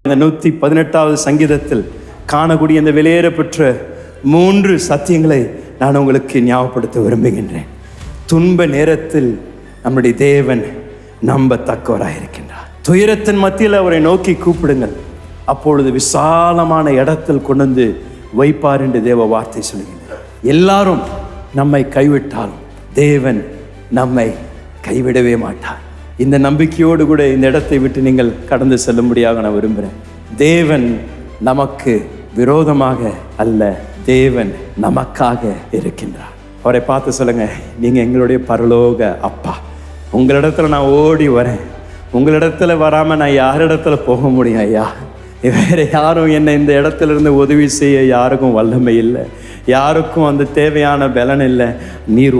இந்த 118வது சங்கீதத்தில் காணக்கூடிய இந்த வெளியேறப்பெற்ற 3 சத்தியங்களை நான் உங்களுக்கு ஞாபகப்படுத்த விரும்புகின்றேன். துன்ப நேரத்தில் நம்முடைய தேவன் நம்பத்தக்கவராக இருக்கின்றார். துயரத்தின் மத்தியில் அவரை நோக்கி கூப்பிடுங்கள், அப்பொழுது விசாலமான இடத்தில் கொண்டு வந்து வைப்பார் என்று தேவ வார்த்தை சொல்கின்றார். எல்லாரும் நம்மை கைவிட்டாலும் தேவன் நம்மை கைவிடவே மாட்டார். இந்த நம்பிக்கையோடு கூட இந்த இடத்தை விட்டு நீங்கள் கடந்து செல்லும்படியாக நான் விரும்புகிறேன். தேவன் நமக்கு விரோதமாக அல்ல, தேவன் நமக்காக இருக்கின்றார். அவரை பார்த்து சொல்லுங்க, நீங்க எங்களுடைய பரலோக அப்பா. உங்களிடத்துல நான் ஓடி வரேன். உங்களிடத்துல வராம நான் யாரிடத்துல போக முடியும் ஐயா? வேற யாரும் என்னை இந்த இடத்துல இருந்து உதவி செய்ய யாருக்கும் வல்லமை இல்லை, யாருக்கும் அந்த தேவையான பலன் இல்லை. நீர்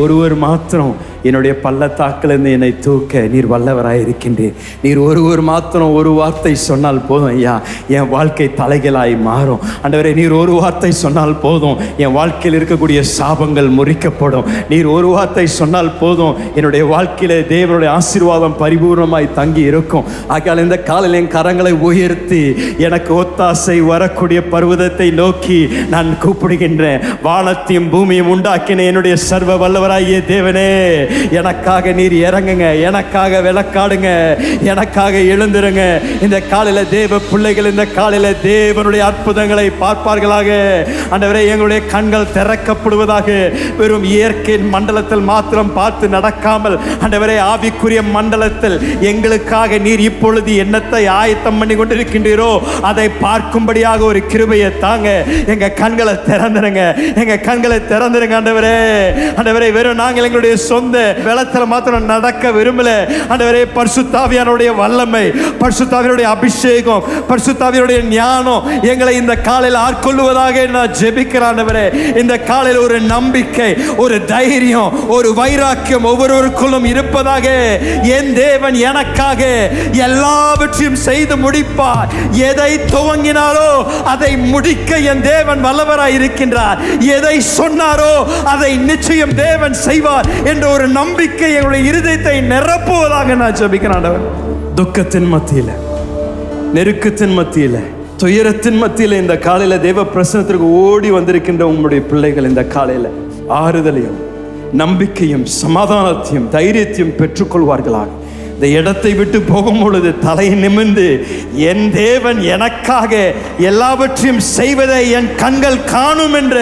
ஒருவர் மாத்திரம் என்னுடைய பள்ளத்தாக்கிலிருந்து என்னை தூக்க நீர் வல்லவராய் இருக்கின்றேன். நீர் ஒருவர் மாத்திரம் ஒரு வார்த்தை சொன்னால் போதும் ஐயா, என் வாழ்க்கை தலைகளாய் மாறும். ஆண்டவரே, நீர் ஒரு வார்த்தை சொன்னால் போதும், என் வாழ்க்கையில் இருக்கக்கூடிய சாபங்கள் முறிக்கப்படும். நீர் ஒரு வார்த்தை சொன்னால் போதும், என்னுடைய வாழ்க்கையில தேவனுடைய ஆசீர்வாதம் பரிபூர்ணமாய் தங்கி இருக்கும். ஆகையால் இந்த காலையில் என் கரங்களை உயர்த்தி எனக்கு ஒத்தாசை வரக்கூடிய பர்வதத்தை நோக்கி நான் கூப்பிடுகின்றேன். வானத்தையும் பூமியும் உண்டாக்கின என்னுடைய சர்வ வல்லவராகிய தேவனே, எனக்காக நீர் இறங்குங்க, எனக்காக விளக்காடுங்க, எனக்காக எழுந்திருங்க. இந்த காலையில தேவ பிள்ளைகள் இந்த காலையில தேவனுடைய அற்புதங்களை பார்ப்பார்களாக. ஆண்டவரே, எங்களுடைய கண்கள் திறக்கப்படுவதாக. வெறும் இயற்கை மண்டலத்தில் மாத்திரம் பார்த்து நடக்காமல் ஆண்டவரே, ஆவிக்குரிய மண்டலத்தில் எங்களுக்காக நீர் இப்பொழுது என்னத்தை ஆயத்தம் பண்ணி கொண்டிருக்கின்றீரோ அதை பார்க்கும்படியாக ஒரு கிருபையை தாங்க. எங்க கண்களை திறந்துருங்க, ஆண்டவரே. ஆண்டவரே, வெறும் நாங்கள் எங்களுடைய சொந்த வெளத்துல மாத்திரம் நடக்க விரும்பல. ஆண்டவரே, பரிசுத்தாவியானுடைய வல்லமை, பரிசுத்தாவியானுடைய அபிஷேகம், பரிசுத்தாவியானுடைய ஞானம் எங்களை இந்த காலையில் ஆட்கொள்வதாக நான் ஜெபிக்கிறேன். ஆண்டவரே, இந்த காலையில் ஒரு நம்பிக்கை, ஒரு தைரியம், ஒரு வைராக்கியம் ஒவ்வொருவருக்குள்ளும் இருப்பதாக. என் தேவன் எனக்காக எல்லாவற்றையும் செய்து முடிப்பார். எதை துவங்கினாரோ அதை முடிக்க என் தேவன் வல்லவராய் இருக்கின்றார். எதை சொன்னாரோ அதை நிச்சயம் தேவன் செய்வார் என்ற ஒரு நம்பிக்கை எங்களுடைய இருதயத்தை நிரப்புவதாக நான் ஜெபிக்கிறேன். துக்கத்தின் மத்தியில, நெருக்கத்தின் மத்தியில, துயரத்தின் மத்தியில இந்த காலையில தேவ பிரசன்னத்திற்கு ஓடி வந்திருக்கின்ற உங்களுடைய பிள்ளைகள் இந்த காலையில ஆறுதலையும் நம்பிக்கையும் சமாதானத்தையும் தைரியத்தையும் பெற்றுக்கொள்வார்களாக. இந்த இடத்தை விட்டு போகும் பொழுது தலையை நிமிர்ந்து என் தேவன் எனக்காக எல்லாவற்றையும் செய்வதை என் கண்கள் காணும் என்ற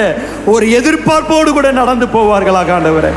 ஒரு எதிர்பார்ப்போடு கூட நடந்து போவார்களாக. ஆண்டவரே,